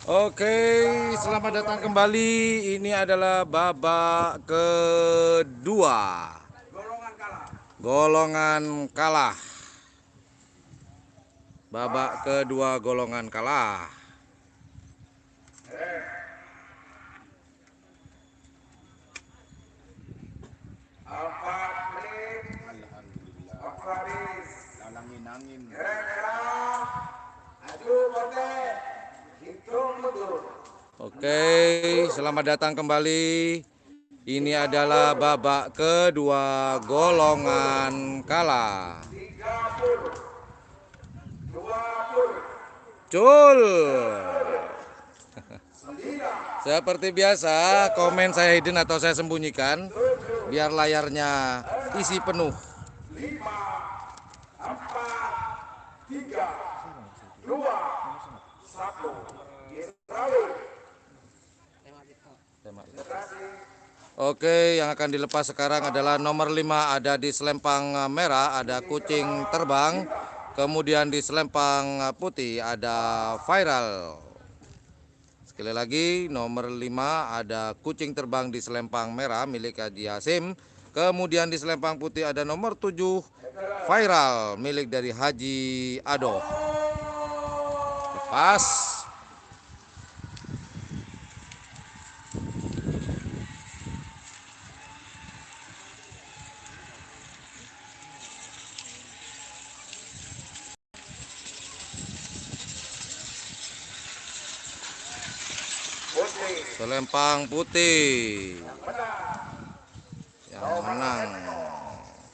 Oke, selamat datang kembali. Ini adalah babak kedua. Golongan kalah. Babak kedua golongan kalah. Oke, selamat datang kembali. Ini adalah babak kedua golongan kalah. Cul. Seperti biasa, komen saya hidden atau saya sembunyikan biar layarnya isi penuh. 5, 4, 3, 2, 1. Oke, yang akan dilepas sekarang adalah nomor 5 ada di selempang merah, ada kucing terbang. Kemudian di selempang putih ada viral. Sekali lagi, nomor 5 ada kucing terbang di selempang merah milik Haji Hasim. Kemudian di selempang putih ada nomor 7 viral milik dari Haji Ado. Lepas. Selempang putih yang menang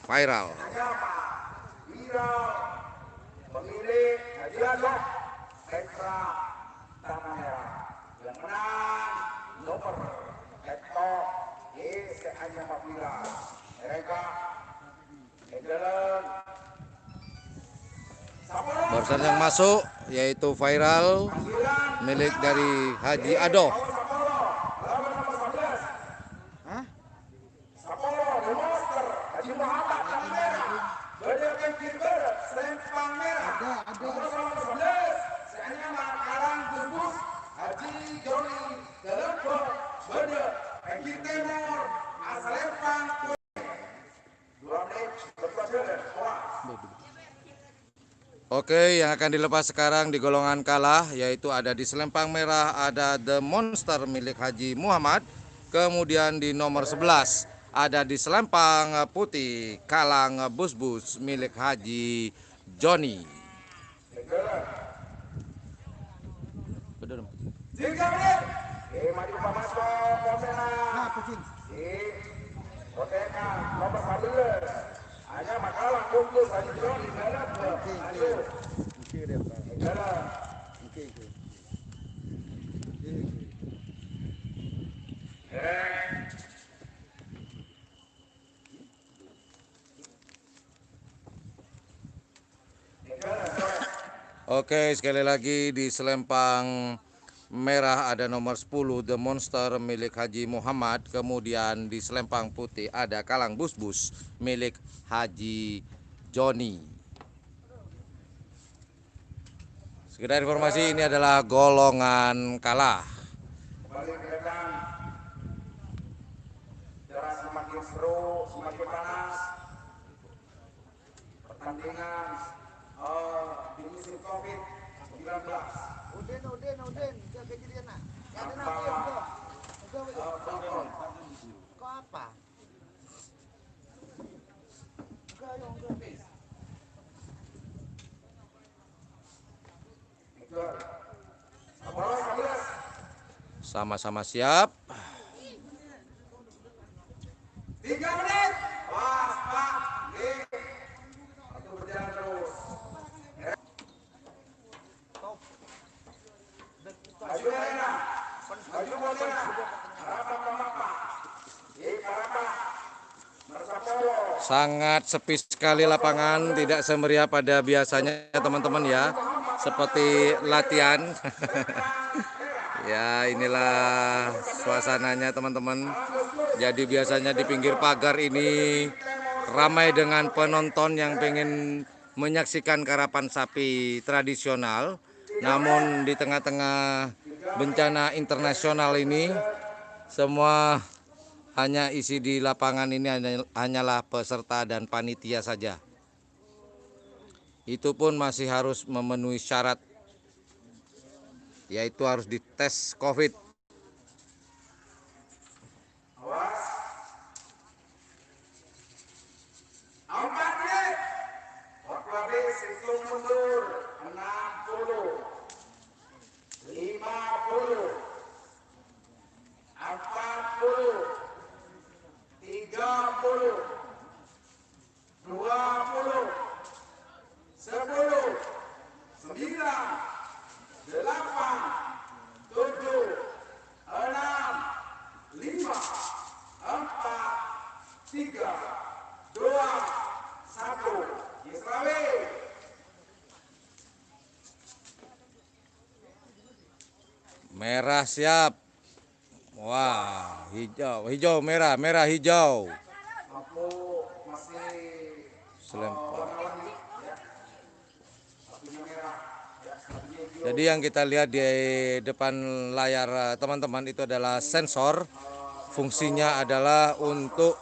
viral. Pemilik Haji Ado ekstra tanah merah yang menang nomor Hekto hanya apabila mereka barusan yang masuk yaitu viral milik dari Haji Ado. Oke, yang akan dilepas sekarang di golongan kalah yaitu ada di selempang merah ada The Monster milik Haji Muhammad. Kemudian di nomor 11 ada di selempang putih Kalang Bus-Bus milik Haji Joni. Hanya makalah bungkus Haji Joni dalam Oke, sekali lagi di selempang merah ada nomor 10 The Monster milik Haji Muhammad. Kemudian di selempang putih ada Kalang Bus-Bus milik Haji Joni. Sekedar informasi, ini adalah golongan kalah. Semakin seru, semakin panas pertandingan di musim COVID-19. Udin, jaga diri anak. Kok apa? Sama-sama siap. 3 menit. Berjalan terus. Maju arena. Maju boleh. Sangat sepi sekali lapangan, tidak semeriah pada biasanya teman-teman ya. Seperti latihan. Ya, inilah suasananya teman-teman. Jadi biasanya di pinggir pagar ini ramai dengan penonton yang pengen menyaksikan karapan sapi tradisional. Namun di tengah-tengah bencana internasional ini, semua hanya isi di lapangan ini hanyalah peserta dan panitia saja. Itu pun masih harus memenuhi syarat, yaitu harus dites COVID. Hitung mundur 60, 50, 40, 30, 20, 10, 9, 8, 7, 6, 5, 4, 3, 2, 1. Israel. Merah siap. Wah, hijau, hijau, merah, merah, hijau. Selempang. Jadi yang kita lihat di depan layar teman-teman itu adalah sensor. Fungsinya adalah untuk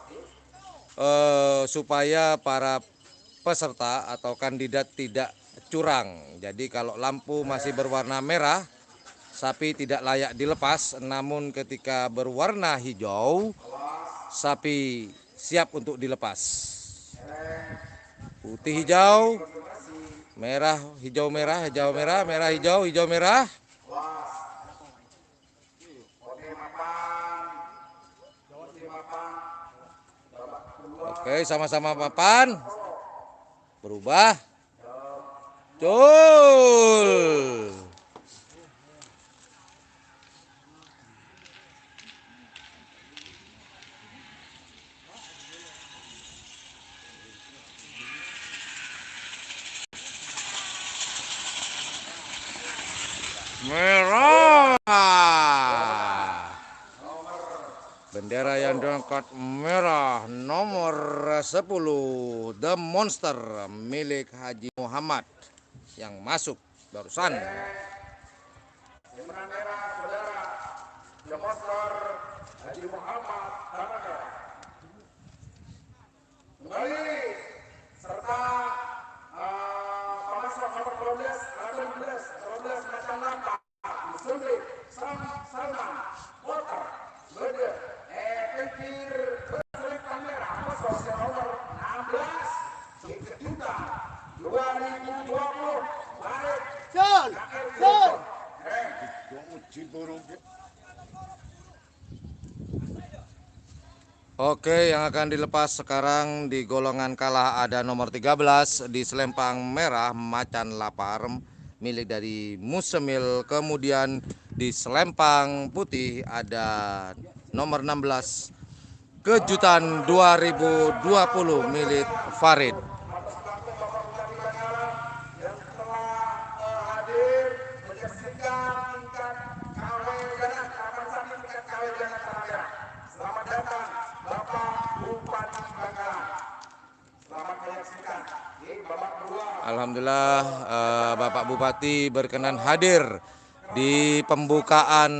supaya para peserta atau kandidat tidak curang. Jadi kalau lampu masih berwarna merah, sapi tidak layak dilepas, namun ketika berwarna hijau, sapi siap untuk dilepas. Putih hijau, merah hijau merah, hijau merah, merah hijau, hijau merah. Oke, sama-sama papan. Berubah. Cul. Merah. Bendera yang diangkat merah nomor 10 The Monster milik Haji Muhammad yang masuk barusan. Bendera saudara The Monster Haji Muhammad kembali serta pemasok nomor 12, 18, 12 macam apa Musulik, Salman, Water, Bede, Petir, Bersulit Kamera, Masuk nomor 16, Kejutan 2020, Baik, Jol, Oke, yang akan dilepas sekarang di golongan kalah ada nomor 13 di selempang merah macan lapar milik dari Musemil. Kemudian di selempang putih ada nomor 16 Kejutan 2020 milik Farid. yang telah hadir menyaksikan tingkat KW Jalan Taman Sapi tingkat KW Jalan Tanah. Selamat datang Bapak Bupati Bangkalan. Selamat menyaksikan. Ini Bapak Dua. Alhamdulillah Bapak Bupati berkenan hadir di pembukaan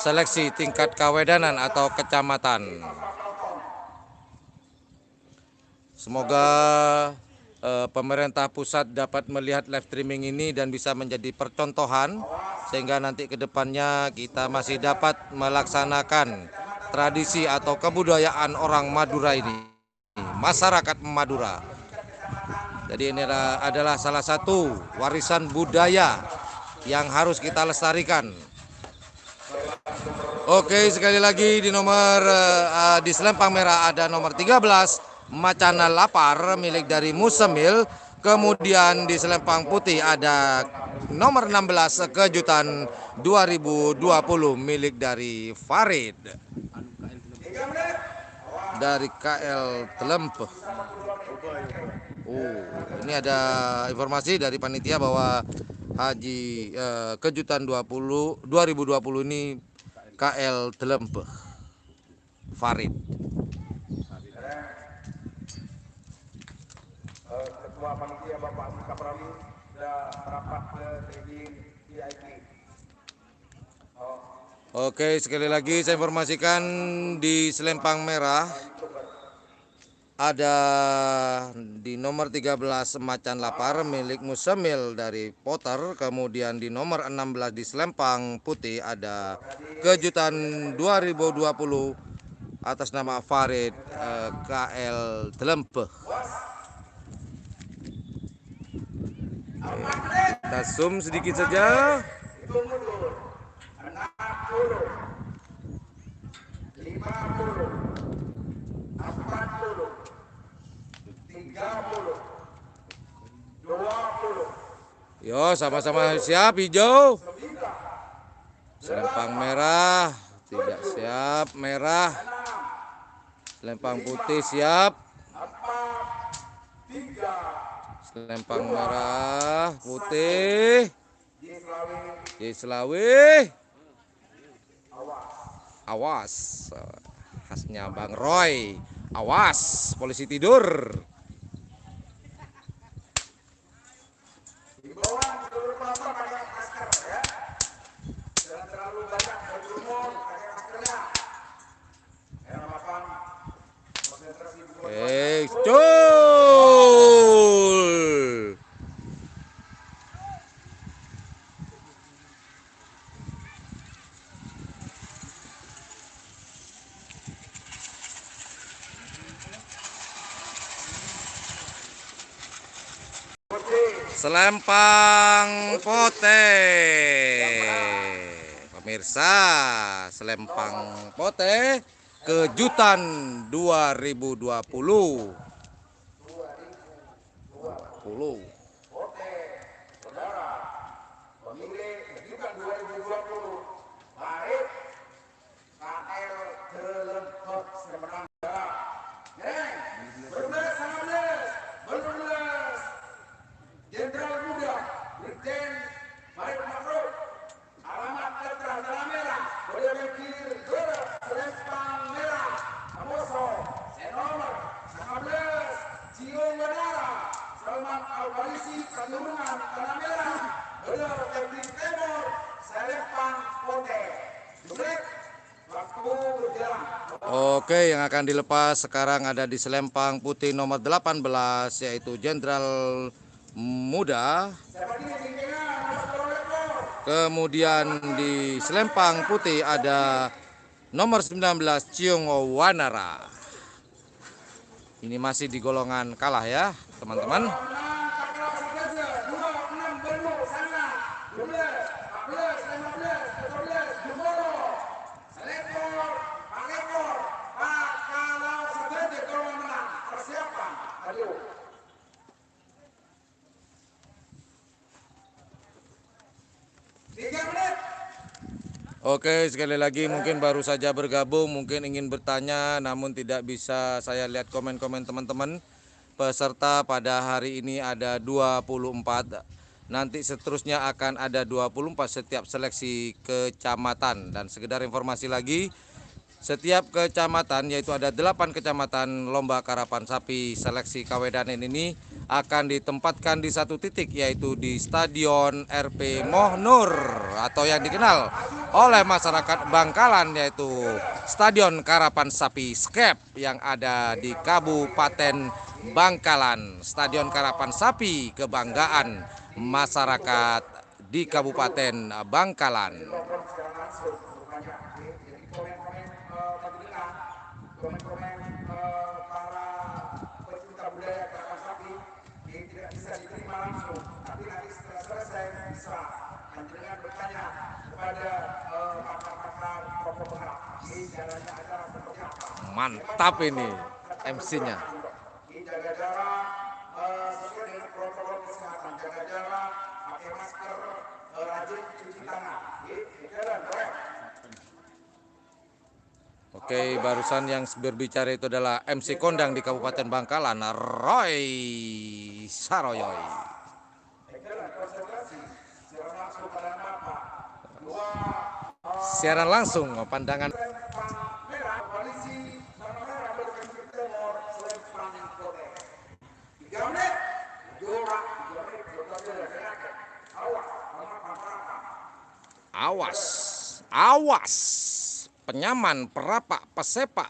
seleksi tingkat kawedanan atau kecamatan. Semoga pemerintah pusat dapat melihat live streaming ini dan bisa menjadi percontohan sehingga nanti ke depannya kita masih dapat melaksanakan tradisi atau kebudayaan orang Madura ini, masyarakat Madura. Jadi ini adalah salah satu warisan budaya yang harus kita lestarikan. Oke, sekali lagi di nomor di selempang merah ada nomor 13 Macana Lapar milik dari Musemil. Kemudian di selempang putih ada nomor 16 Kejutan 2020 milik dari Farid dari KL Telempeh. Ini ada informasi dari panitia bahwa Haji Kejutan 2020 ini KL Telempeh Farid. Ketua Panitia Bapak Sukaprawi dan rapat ke tribun VIP. Oke, sekali lagi saya informasikan di selempang merah ada di nomor 13 Macan Lapar milik Musamil dari Potter, kemudian di nomor 16 di selempang putih ada Kejutan 2020 atas nama Farid KL Telempeh. Kita zoom sedikit saja. Itu mundur 60, 50, 40, 30, 20, Yo, sama-sama siap hijau. 9, Selempang merah tidak siap, merah. 6, Selempang putih siap. 4, 3, Selempang merah, putih. di Selawi, Di Selawi. awas. Awas. Khasnya Bang Roy. Awas, polisi tidur. Himbauan seluruh penonton pakai masker ya. Jangan terlalu banyak berkerumun, pakai maskernya. Ya, makan konsentrasi di Cul. Selempang pote. Pemirsa, selempang pote kejutan 2020. Oke, saudara, pemilih kejutan 2020, baik KL Telempeh Semenang Barat. Neng, berbelas sama belas, berbelas. Jenderal Muda, Brigjen Baik Makro, alamat Tetra Tanah Merah, Bodebekir Gerak, Selempang Merah, Amoso, Senomor 19, Cium Menara, Salman Al-Balisi, Keturunan Tanah Merah, Beler Kepri Timur, Selempang Pote. Jumlah waktu berjalan. Oke, yang akan dilepas sekarang ada di selempang putih nomor 18 yaitu Jenderal Muda. Kemudian di selempang putih ada nomor 19 Ciung Wanara. Ini masih di golongan kalah ya, teman-teman. Oke, sekali lagi mungkin baru saja bergabung, mungkin ingin bertanya namun tidak bisa saya lihat komen-komen teman-teman. Peserta pada hari ini ada 24. Nanti seterusnya akan ada 24 setiap seleksi kecamatan. Dan sekedar informasi lagi, setiap kecamatan yaitu ada 8 kecamatan lomba karapan sapi seleksi Kawedanen ini akan ditempatkan di satu titik yaitu di Stadion RP Mohnur atau yang dikenal oleh masyarakat Bangkalan yaitu Stadion Karapan Sapi Skep yang ada di Kabupaten Bangkalan. Stadion Karapan Sapi kebanggaan masyarakat di Kabupaten Bangkalan. Komen-komen para pecinta budaya karapan sapi ini tidak bisa diterima langsung, tapi nanti setelah selesai bisa dengan bertanya kepada pakar-pakar tokoh penggerak ini jalannya acara seperti apa. Mantap ini MC-nya. Jaga jarak sesuai dengan protokol kesehatan, jaga jarak, pakai masker, rajin cuci tangan. Jalan, Oke, barusan yang berbicara itu adalah MC kondang di Kabupaten Bangkalan, Roy Saroyoy. Siaran langsung pandangan. Awas, awas, penyaman, perapak, pesepak.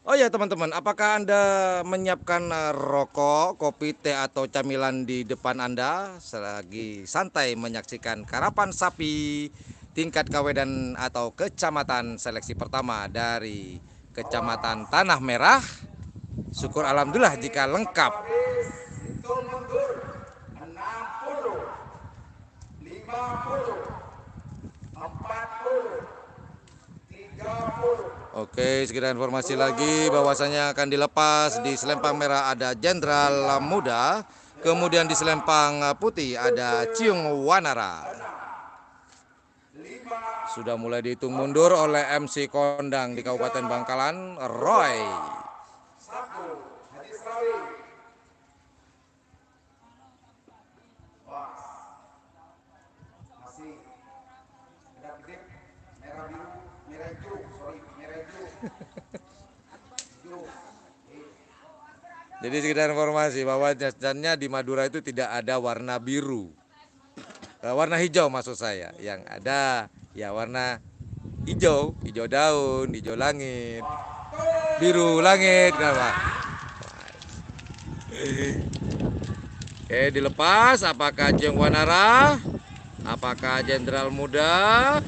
Oh ya teman-teman, apakah Anda menyiapkan rokok, kopi, teh, atau camilan di depan Anda selagi santai menyaksikan karapan sapi tingkat kawedan atau kecamatan seleksi pertama dari Kecamatan Tanah Merah? Syukur alhamdulillah jika lengkap. Hitung mundur 60, 50, 40, 30. Oke, sekitar informasi lagi bahwasanya akan dilepas di selempang merah ada Jenderal Muda, kemudian di selempang putih ada Ciung Wanara. Sudah mulai dihitung mundur oleh MC Kondang di Kabupaten Bangkalan, Roy. Satu, Haji Serawi. Wah, masih ada titik merah biru, merah hijau, sorry, merah hijau. Hijau. Jadi sekedar informasi bahwa jasanya di Madura itu tidak ada warna biru. Warna hijau maksud saya. Yang ada ya warna hijau, hijau daun, hijau langit, biru langit, kenapa? Oke, dilepas. Apakah Ciung Wanara? Apakah Jenderal Muda?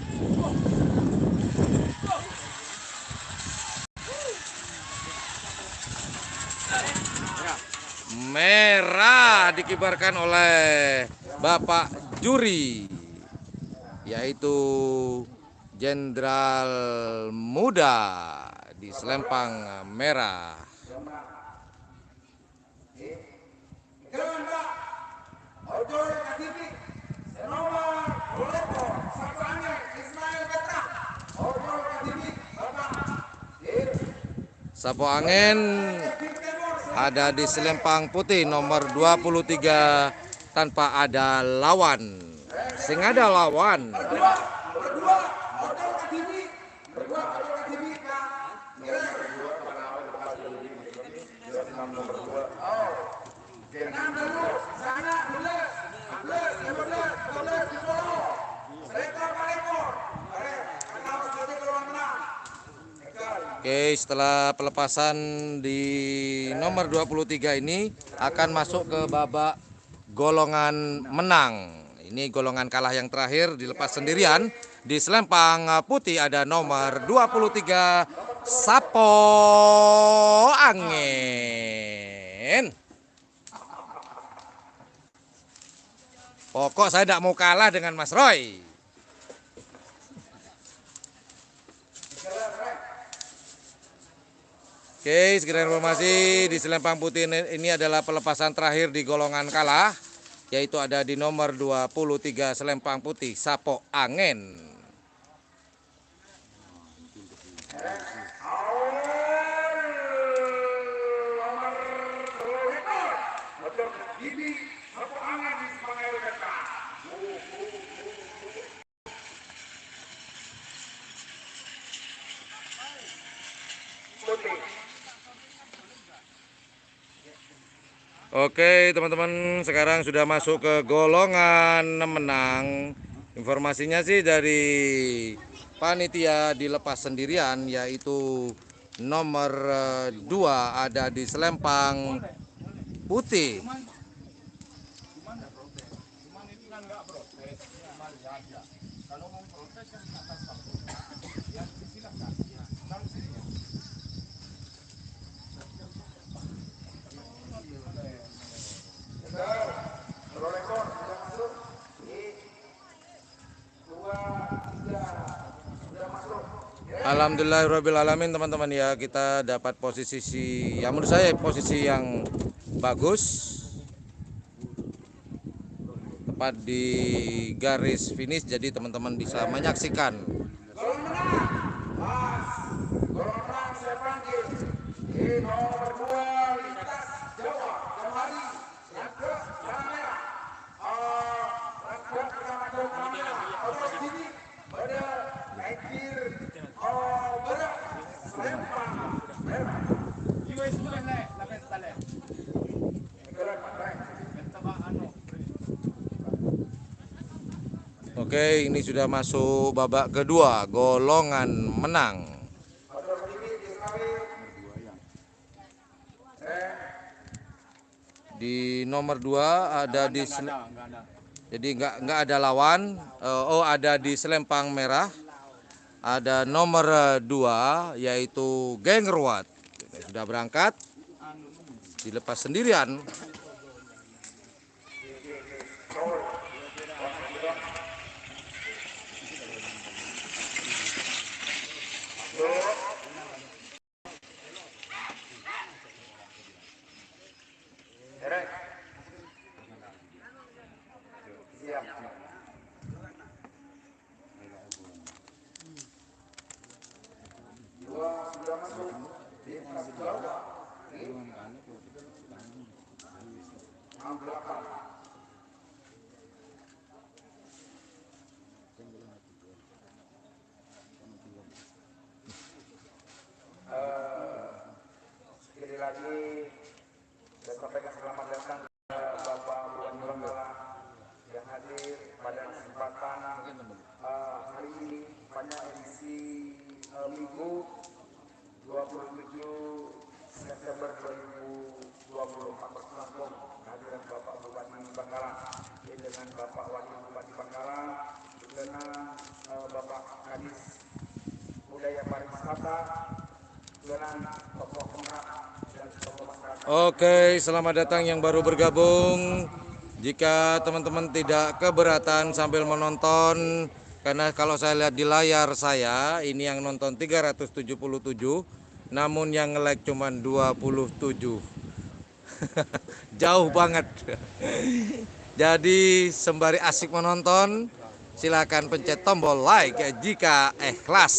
Merah dikibarkan oleh Bapak Juri, yaitu Jenderal Muda di selempang merah. Ganda, Ojo KTV, Senoma, Boleto, Sapane, Ismail Petra, Ojo KTV, Bapak. Sapo angin ada di selempang putih nomor 23 tanpa ada lawan. Sing ada lawan. Berdua, Ojo KTV, berdua Ojo KTV, Kak. Enam dulu, sana dulu, 11, 12, 12 di bawah. Selektor Palembang, kenal saja keluar menang. Oke, setelah pelepasan di nomor 23 ini akan masuk ke babak golongan menang. Ini golongan kalah yang terakhir dilepas sendirian. Di selempang putih ada nomor 23 Sapo Angin. Pokok saya tidak mau kalah dengan Mas Roy. Oke, sekitar informasi di selempang putih ini adalah pelepasan terakhir di golongan kalah, yaitu ada di nomor 23 selempang putih Sapo Angin. Oke teman-teman, sekarang sudah masuk ke golongan menang. Informasinya sih dari panitia dilepas sendirian, yaitu nomor 2 ada di selempang putih. Alhamdulillahirrahmanirrahim teman-teman ya, kita dapat posisi yang menurut saya posisi yang bagus, tepat di garis finish, jadi teman-teman bisa menyaksikan. Golongan menang, Mas. Golongan menang saya panggil. Di nomor 2 lintas Jawa, Jamhari, Rangga, Tanah Merah. Rangga Kecamatan Tanah Merah, Ojo Sini, pada Ekir, Barat, Selempang Merah. Oke, ini sudah masuk babak kedua, golongan menang. Motor berdiri di Selawi. Di nomor 2 ada di jadi nggak ada lawan. Oh, ada di selempang merah. Ada nomor 2 yaitu Geng Ruat. Sudah berangkat, dilepas sendirian. Derek. Siap. Dua sudah masuk di kelas bawah. Di 68. Sekali lagi saya sampaikan selamat datang ke Bapak Bupati Bangkalan yang hadir pada kesempatan hari ini pada edisi Minggu 27 September 2024 berlangsung kehadiran Bapak Bupati Bangkalan dengan Bapak Wakil Bupati Bangkalan dengan Bapak Kadis Budaya Pariwisata dengan tokoh pemerintah dan tokoh masyarakat. Oke, selamat datang yang baru bergabung. Jika teman-teman tidak keberatan sambil menonton, karena kalau saya lihat di layar saya, ini yang nonton 377, namun yang nge-like cuma 27. Jauh banget. Jadi sembari asik menonton, silakan pencet tombol like jika ikhlas.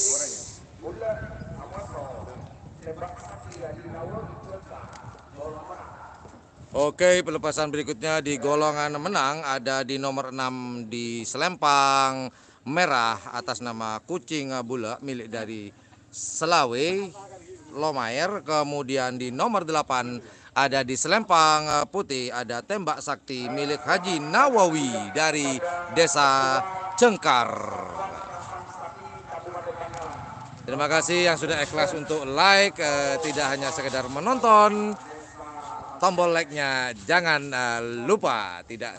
Oke, pelepasan berikutnya di golongan menang ada di nomor 6 di selempang merah atas nama Kucing Bula milik dari Selawe Lomayer. Kemudian di nomor 8 ada di selempang putih ada Tembak Sakti milik Haji Nawawi dari Desa Cengkar. Terima kasih yang sudah ikhlas untuk like, tidak hanya sekedar menonton. Tombol like-nya jangan lupa. Tidak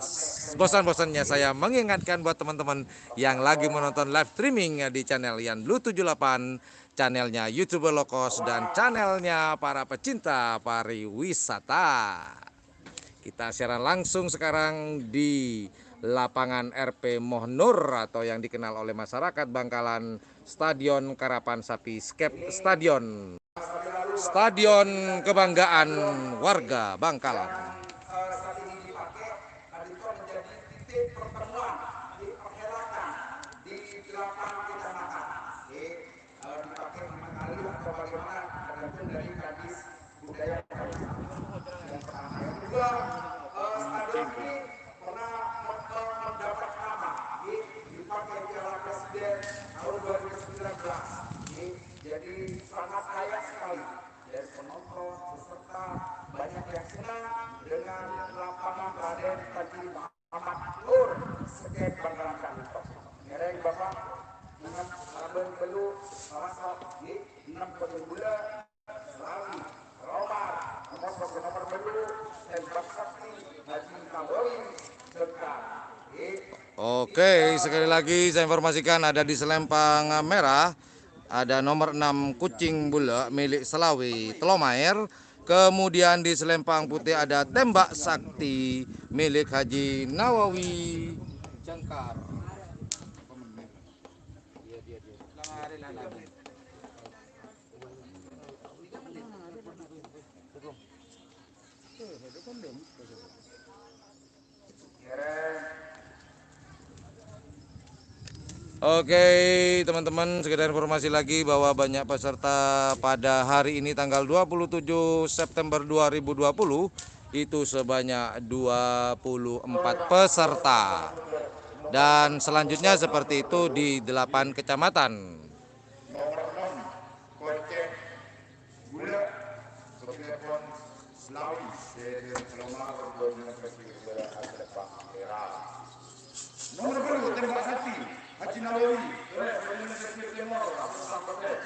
bosan-bosannya saya mengingatkan buat teman-teman yang lagi menonton live streaming di channel Yan Blue 78, channelnya YouTuber Lokos, dan channelnya para pecinta pariwisata. Kita siaran langsung sekarang di lapangan RP Mohnur atau yang dikenal oleh masyarakat Bangkalan Stadion Karapan Sapi Skep Stadion. Stadion kebanggaan warga Bangkalan. Saat ini dipakai itu menjadi titik pertemuan di perhelatan di 8 kecamatan. Dipakai 5 kali atau bagaimana tergantung dari Kadis Budaya yang pertama. Yang kedua, stadion ini pernah mendapat nama dipakai Piala Presiden tahun 2019. Jadi sangat kaya sekali dari penonton, peserta, banyak yang senang dengan lapangan Raden Haji Muhammad Nur Seket Bangkalan Kantor. Mereka Bapak dengan Rabun Belu, Masuk, 6 Pegula, Selawi, Romar, nomor Belu, dan Baksakti, Haji Nawawi, Cengkar. Oke, sekali lagi saya informasikan ada di selempang merah ada nomor 6 Kucing Bula milik Selawi Telomayer. Kemudian di selempang putih ada Tembak Sakti milik Haji Nawawi Cengkar. Oke teman-teman, sekedar informasi lagi bahwa banyak peserta pada hari ini tanggal 27 September 2020 itu sebanyak 24 peserta. Dan selanjutnya seperti itu di 8 kecamatan. Nomor 6, Kocek Gula, Telepon Selawi, Stadion Selomar, Koordinasi Negara Adat Merah. Nomor 2, Tembak Sakti, Haji Nawawi, Indonesia Timur, sampai.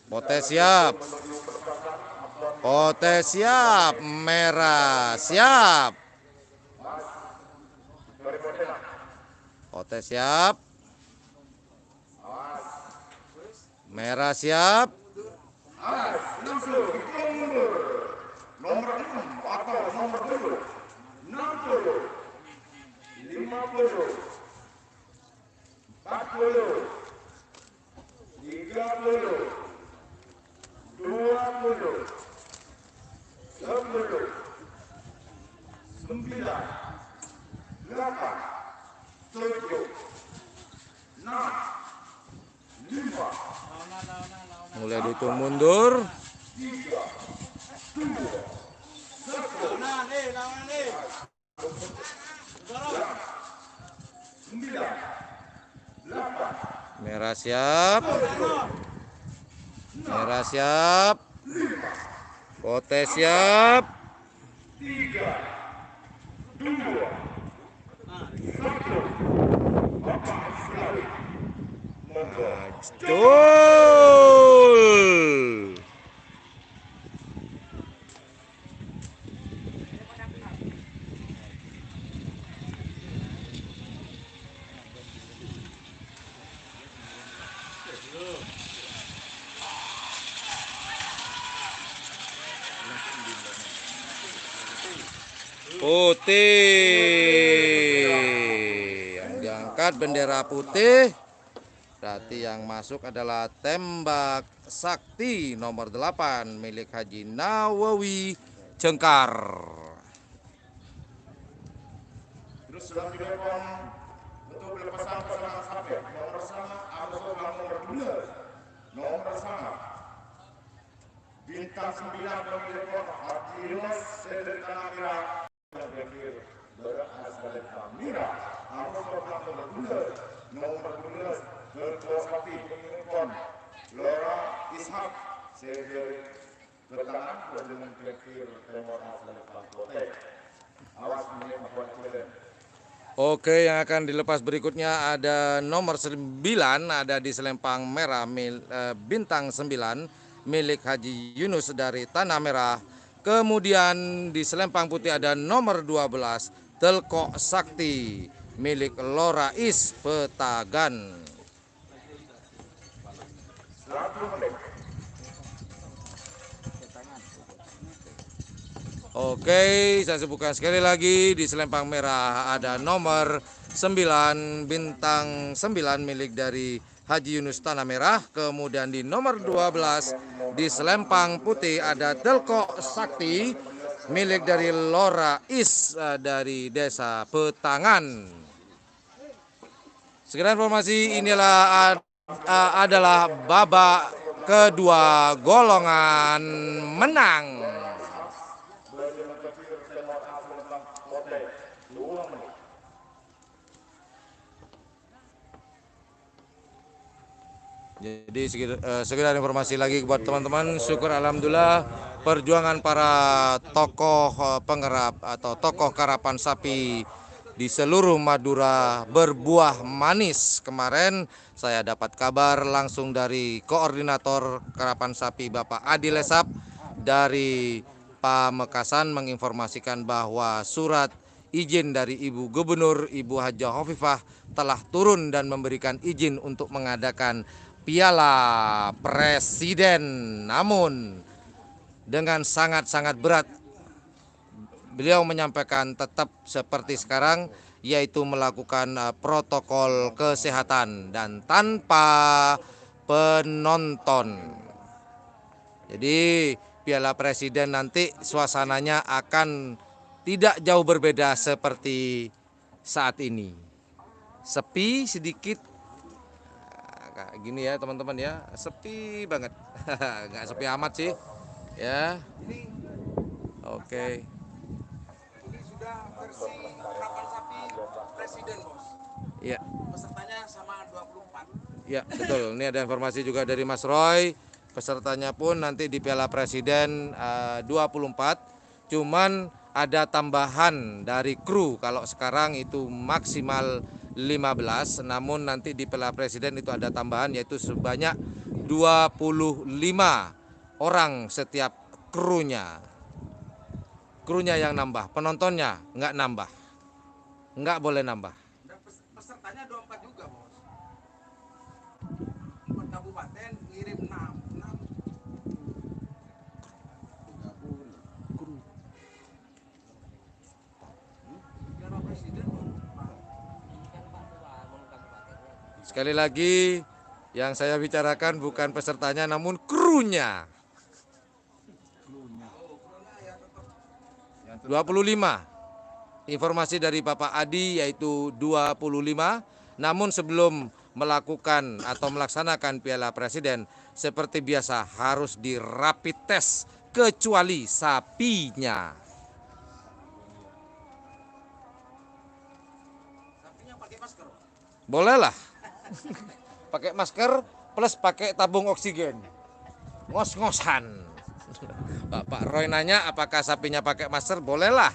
Pote siap. Pote siap. Merah siap. Pote siap. Merah siap. Nomor 6 atau nomor 10, 60, 50, 40, 30, 20, 10, 9, 8, 7, 6, 5, Mulai dihitung mundur. 9, 8, Merah siap. Merah siap. Pote siap. 3, 2, 1. Bapak sekali. Monggo. Cul. Putih. Yang diangkat bendera putih. Berarti yang masuk adalah tembak sakti nomor 8 milik Haji Nawawi Cengkar. Terus sudah telepon untuk pelepasan pasangan sapi. Nomor sama, nomor 2. Nomor sama. Bintang 9 telepon Haji Yunus dari Tanah Merah. Berasal dari Tanah Merah. Nomor 2. Nomor 12. Ketua sapi telepon Lora Ishak dari Ketangan dengan kefir nomor asal dari Pangkote. Awas menit buat kalian. Oke, yang akan dilepas berikutnya ada nomor 9 ada di selempang merah bintang 9 milik Haji Yunus dari Tanah Merah. Kemudian di selempang putih ada nomor 12 Telkok Sakti milik Lorais Petagan. 1 menit. Oke, saya sebutkan sekali lagi di selempang merah ada nomor 9 bintang 9 milik dari Haji Yunus Tanah Merah. Kemudian di nomor 12 di selempang putih ada Telkok Sakti milik dari Lora Is dari Desa Petangan. Sekian informasi, inilah adalah babak kedua golongan menang. Jadi sekedar informasi lagi buat teman-teman, syukur alhamdulillah perjuangan para tokoh penggerap atau tokoh karapan sapi di seluruh Madura berbuah manis. Kemarin saya dapat kabar langsung dari koordinator karapan sapi Bapak Adi Lesap dari Pamekasan menginformasikan bahwa surat izin dari Ibu Gubernur Ibu Hajah Hovifah telah turun dan memberikan izin untuk mengadakan Piala Presiden. Namun dengan sangat-sangat berat beliau menyampaikan tetap seperti sekarang, yaitu melakukan protokol kesehatan dan tanpa penonton. Jadi Piala Presiden nanti suasananya akan tidak jauh berbeda seperti saat ini. Sepi sedikit, kayak gini ya teman-teman ya, sepi banget. Nggak sepi amat sih ya. Oke. Ini sudah versi karapan sapi presiden, Bos. Iya. Pesertanya sama 24. Ya betul. Ini ada informasi juga dari Mas Roy Pesertanya pun nanti di Piala Presiden 24. Cuman ada tambahan dari kru. Kalau sekarang itu maksimal 15, namun nanti di Piala Presiden itu ada tambahan yaitu sebanyak 25 orang setiap krunya. Krunya yang nambah, penontonnya nggak nambah. Nggak boleh nambah. Dan pesertanya 24 juga, Bos. 4 kabupaten ngirim 6. Piala Presiden 24. Sekali lagi, yang saya bicarakan bukan pesertanya namun krunya. 25. Informasi dari Bapak Adi yaitu 25. Namun sebelum melakukan atau melaksanakan Piala Presiden seperti biasa harus di rapid test kecuali sapinya. Sapinya pakai masker. Bolehlah. Pakai masker plus pakai tabung oksigen. Ngos-ngosan. Pak Roy nanya apakah sapinya pakai masker? Bolehlah.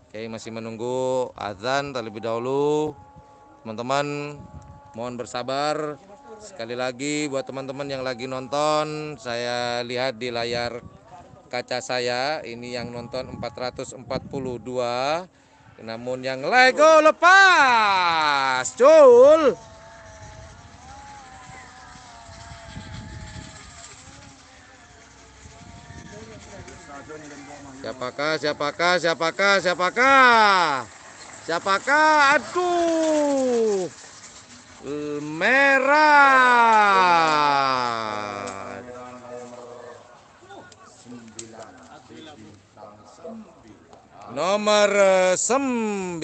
Oke, masih menunggu azan terlebih dahulu. Teman-teman mohon bersabar. Sekali lagi buat teman-teman yang lagi nonton, saya lihat di layar kaca saya ini yang nonton 442. Namun yang Lego lepas, Cul. Siapakah? Aduh. Merah. Nomor 9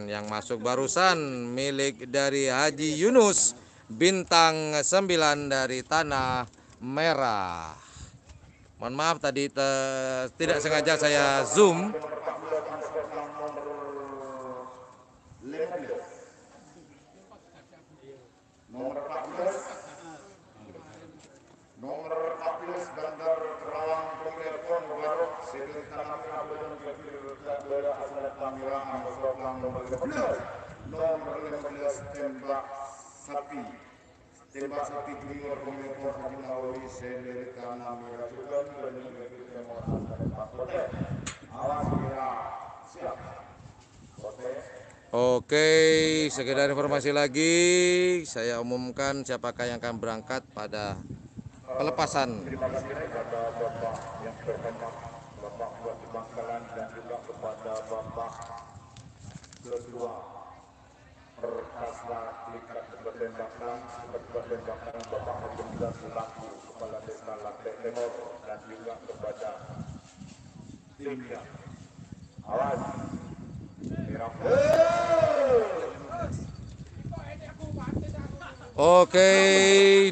yang masuk barusan milik dari Haji Yunus, bintang 9 dari Tanah Merah. Mohon maaf tadi tidak sengaja saya zoom. Nomor 14 Bandar Kerawang Pemirpon Barok Sedang Tanah Abang Kedua Asal Tangerang Amosoplang nomor 15. Nomor 15 Tembak Sapi Junior Pemirpon Haji Nawawi Sedang Tanah Merah juga dan nomor asal Pakote. Awas kira siap. Oke, sekedar informasi lagi, saya umumkan siapakah yang akan berangkat pada pelepasan. Terima kasih kepada Bapak yang terhormat, Bapak Bupati Bangkalan dan juga kepada Bapak Ketua Perkasla Tingkat Kabupaten Bangkalan, Bapak Haji Muda selaku Kepala Desa Latek Timur dan juga kepada timnya. Awas, Oke,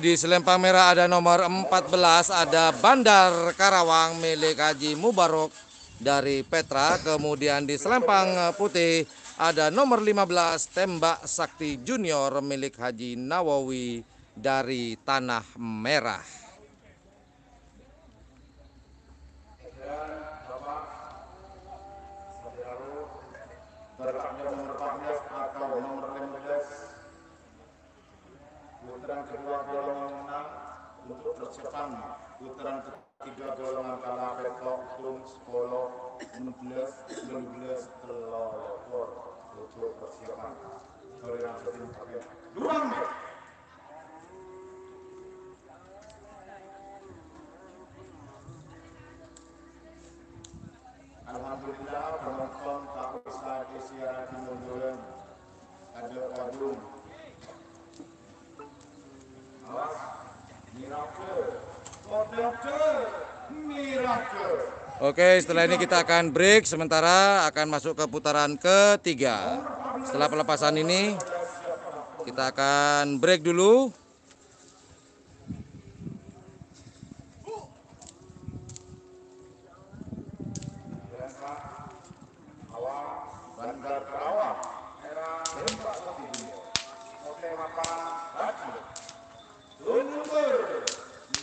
di selempang merah ada nomor 14, ada Bandar Karawang milik Haji Mubarok dari Petra. Kemudian di selempang putih ada nomor 15, Tembak Sakti Junior milik Haji Nawawi dari Tanah Merah. berlaku nomor 14 atau nomor 15 putaran kedua golongan menang untuk persiapan putaran ketiga golongan kalah petok tung 10 16 telur untuk persiapan toleransi tim pakai 2 menit. Alhamdulillah penonton tak usah disiarkan di munduran ada kadung. Awas, miracle, miracle. Oke, setelah ini kita akan break sementara, akan masuk ke putaran ketiga. Setelah pelepasan ini kita akan break dulu. Awal Bandar Kerawang era Tembak Sapi Junior. Oke, Bapak. maju. Zon mundur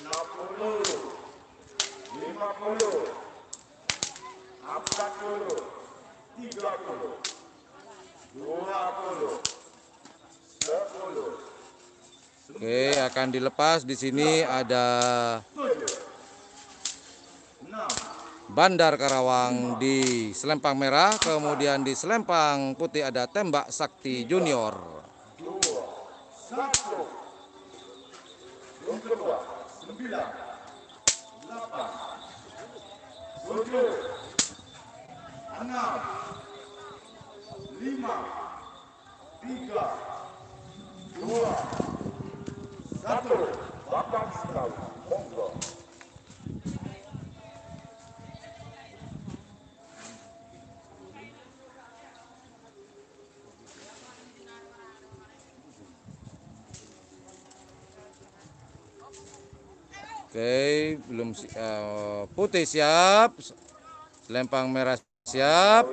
60, 50, 40, 30, 20, 10, Oke, akan dilepas. Di sini ada 7, 6, Bandar Karawang di selempang merah, kemudian di selempang putih ada Tembak Sakti Junior. 2, 1. Zon kedua 9, 8, 7, 6, 5, 3, 2, 1. Bapak Selalu, monggo. Oke, belum putih siap, selempang merah siap.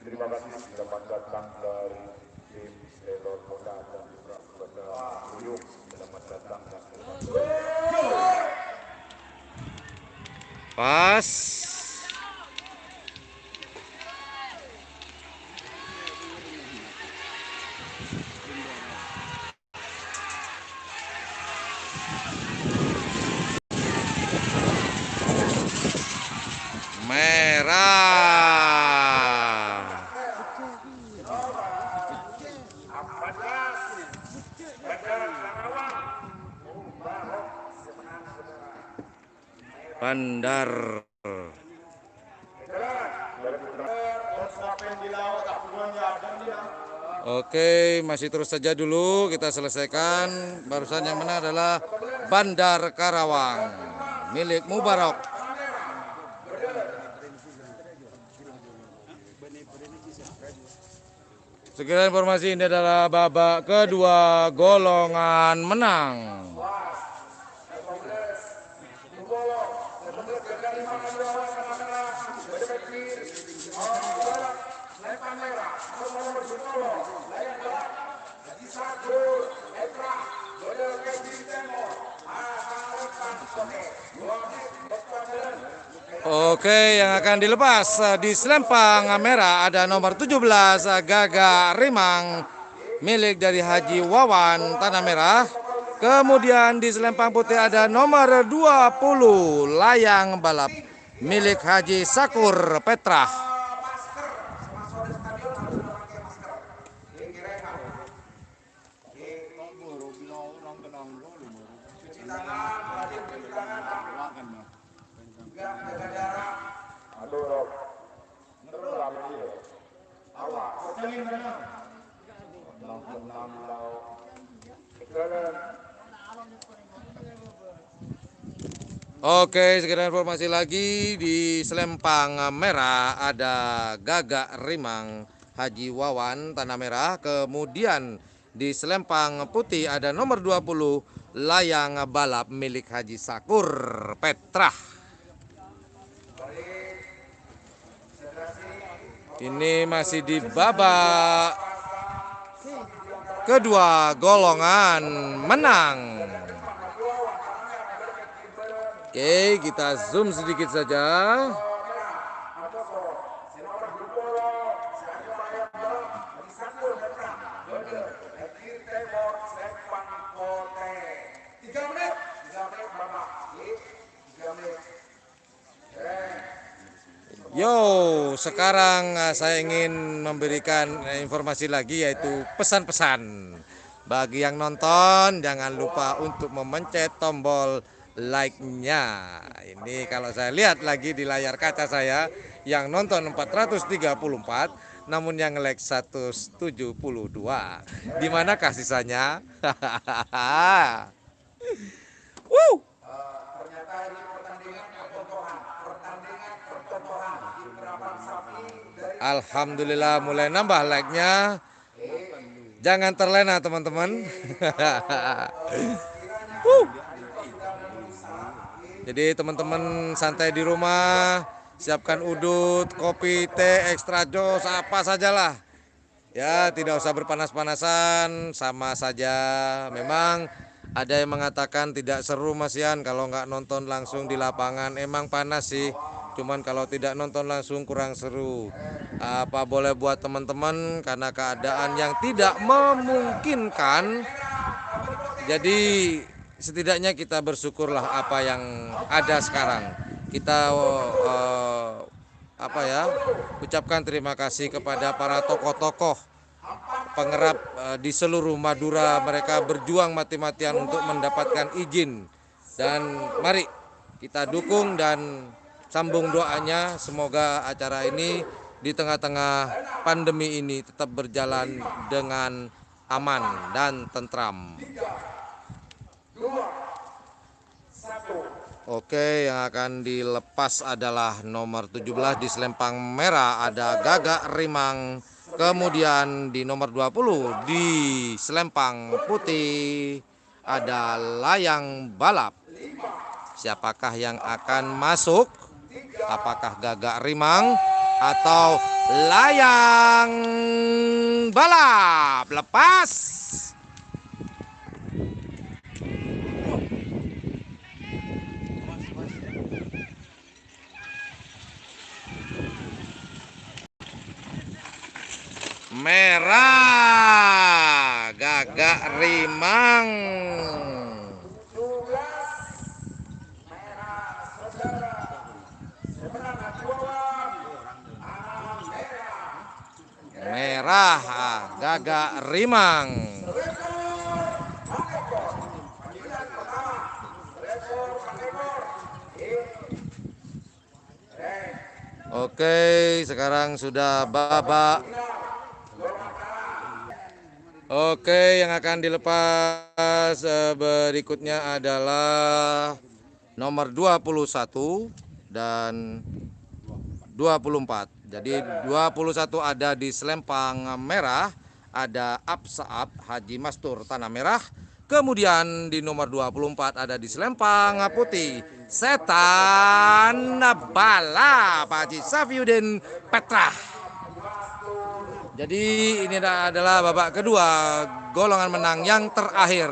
Terima kasih selamat datang dari tim Selor Moda dan juga kepada Buyuk. Selamat datang dan Pas. Merah. Bandar. Oke, masih terus saja dulu kita selesaikan. Barusan yang menang adalah Bandar Karawang milik Mubarok. Sekian informasi, ini adalah babak kedua golongan menang. Oke, yang akan dilepas di selempang merah ada nomor 17 Gaga Rimang milik dari Haji Wawan Tanah Merah. Kemudian di selempang putih ada nomor 20 Layang Balap milik Haji Sakur Petrah. Oke, sekedar informasi lagi di selempang merah ada Gagak Rimang Haji Wawan Tanah Merah. Kemudian di selempang putih ada nomor 20 Layang Balap milik Haji Sakur Petrah. Ini masih di babak kedua golongan menang. Oke, kita zoom sedikit saja. Yo, sekarang saya ingin memberikan informasi lagi, yaitu pesan-pesan. Bagi yang nonton, jangan lupa untuk memencet tombol like-nya. Ini kalau saya lihat lagi di layar kaca saya, yang nonton 434, namun yang like 172. Di mana kasih sisanya? Woo! Alhamdulillah mulai nambah like-nya. Jangan terlena teman-teman. Jadi teman-teman santai di rumah, siapkan udut, kopi, teh, extra jos, apa sajalah. Ya, tidak usah berpanas-panasan, sama saja. Memang ada yang mengatakan tidak seru Mas Yan kalau nggak nonton langsung di lapangan. Emang panas sih, cuman kalau tidak nonton langsung kurang seru. Apa boleh buat teman-teman karena keadaan yang tidak memungkinkan. Jadi setidaknya kita bersyukurlah apa yang ada sekarang. Kita ucapkan terima kasih kepada para tokoh-tokoh pengerap di seluruh Madura. Mereka berjuang mati-matian untuk mendapatkan izin. Dan mari kita dukung dan sambung doanya, semoga acara ini di tengah-tengah pandemi ini tetap berjalan dengan aman dan tentram. Oke, yang akan dilepas adalah nomor 17 di selempang merah ada Gagak Rimang. Kemudian di nomor 20 di selempang putih ada Layang Balap. Siapakah yang akan masuk? Apakah Gagak Rimang atau Layang Balap? Lepas. Merah Gagak Rimang. Merah Gagak Rimang. Oke, sekarang sudah babak. Oke, yang akan dilepas berikutnya adalah nomor 21 dan 24. Jadi 21 ada di selempang merah, ada Absaab Haji Mastur Tanah Merah. Kemudian di nomor 24 ada di selempang putih, Setan Balap Haji Safiuddin Petrah. Jadi ini adalah babak kedua, golongan menang yang terakhir.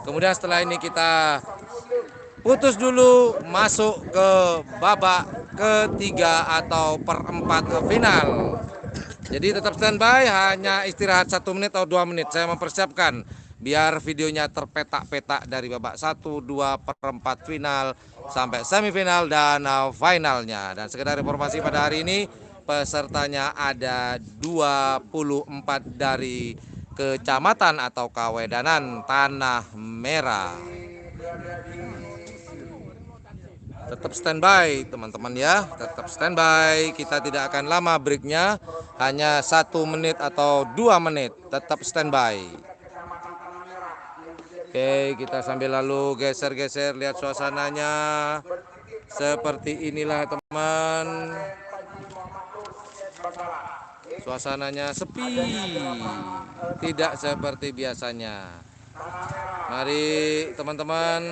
Kemudian setelah ini kita putus dulu, masuk ke babak ketiga atau perempat final. Jadi tetap standby, hanya istirahat 1 menit atau 2 menit. Saya mempersiapkan biar videonya terpetak-petak dari babak 1, 2, perempat final sampai semifinal dan finalnya. Dan sekedar informasi pada hari ini pesertanya ada 24 dari kecamatan atau kawedanan Tanah Merah. Tetap standby teman-teman ya, tetap standby. Kita tidak akan lama breaknya, hanya 1 menit atau 2 menit. Tetap standby. Oke, kita sambil lalu geser-geser, lihat suasananya. Seperti inilah teman. Suasananya sepi, tidak seperti biasanya. Mari teman-teman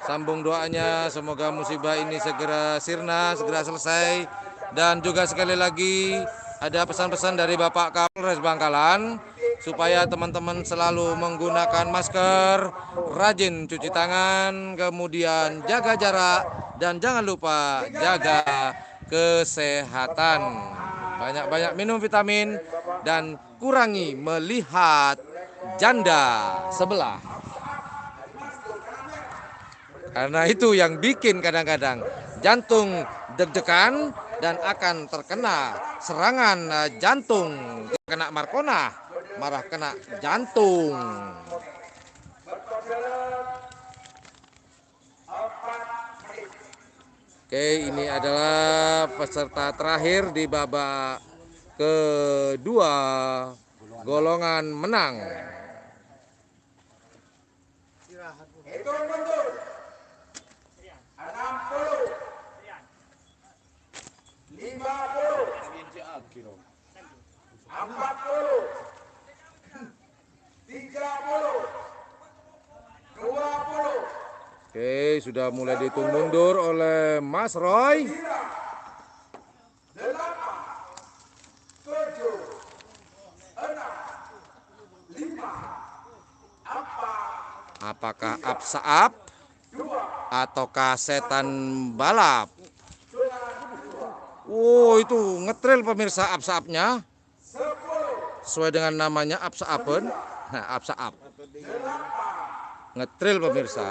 sambung doanya, semoga musibah ini segera sirna, segera selesai. Dan juga sekali lagi ada pesan-pesan dari Bapak Kapolres Bangkalan supaya teman-teman selalu menggunakan masker, rajin cuci tangan, kemudian jaga jarak dan jangan lupa jaga kesehatan. Banyak-banyak minum vitamin dan kurangi melihat janda sebelah. Karena itu yang bikin kadang-kadang jantung deg-degan dan akan terkena serangan jantung. Kena Markona, marah kena jantung. Oke, ini adalah peserta terakhir di babak kedua, golongan menang. Hitung mundur. 60, 50, 40, 30, 20. Oke, sudah mulai dihitung mundur oleh Mas Roy. Apakah Apsaap ataukah Setan Balap? Oh, itu ngetril pemirsa Apsaapnya. Sesuai dengan namanya Apsaapen. Nah, Apsaap. Ngetril pemirsa.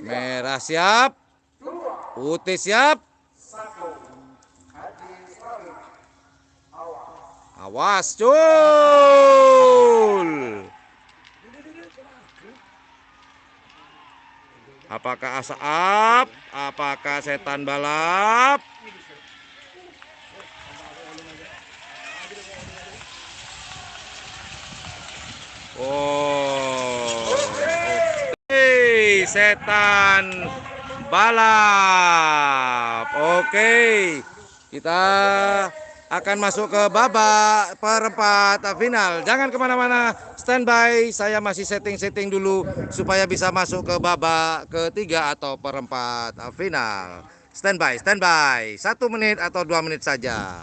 Merah siap. Putih siap. Awas, cul. Apakah Apsaap? Apakah Setan Balap? Oh, Setan Balap. Oke, kita akan masuk ke babak perempat final. Jangan kemana-mana, standby. Saya masih setting-setting dulu supaya bisa masuk ke babak ketiga atau perempat final. Standby, standby. 1 menit atau 2 menit saja.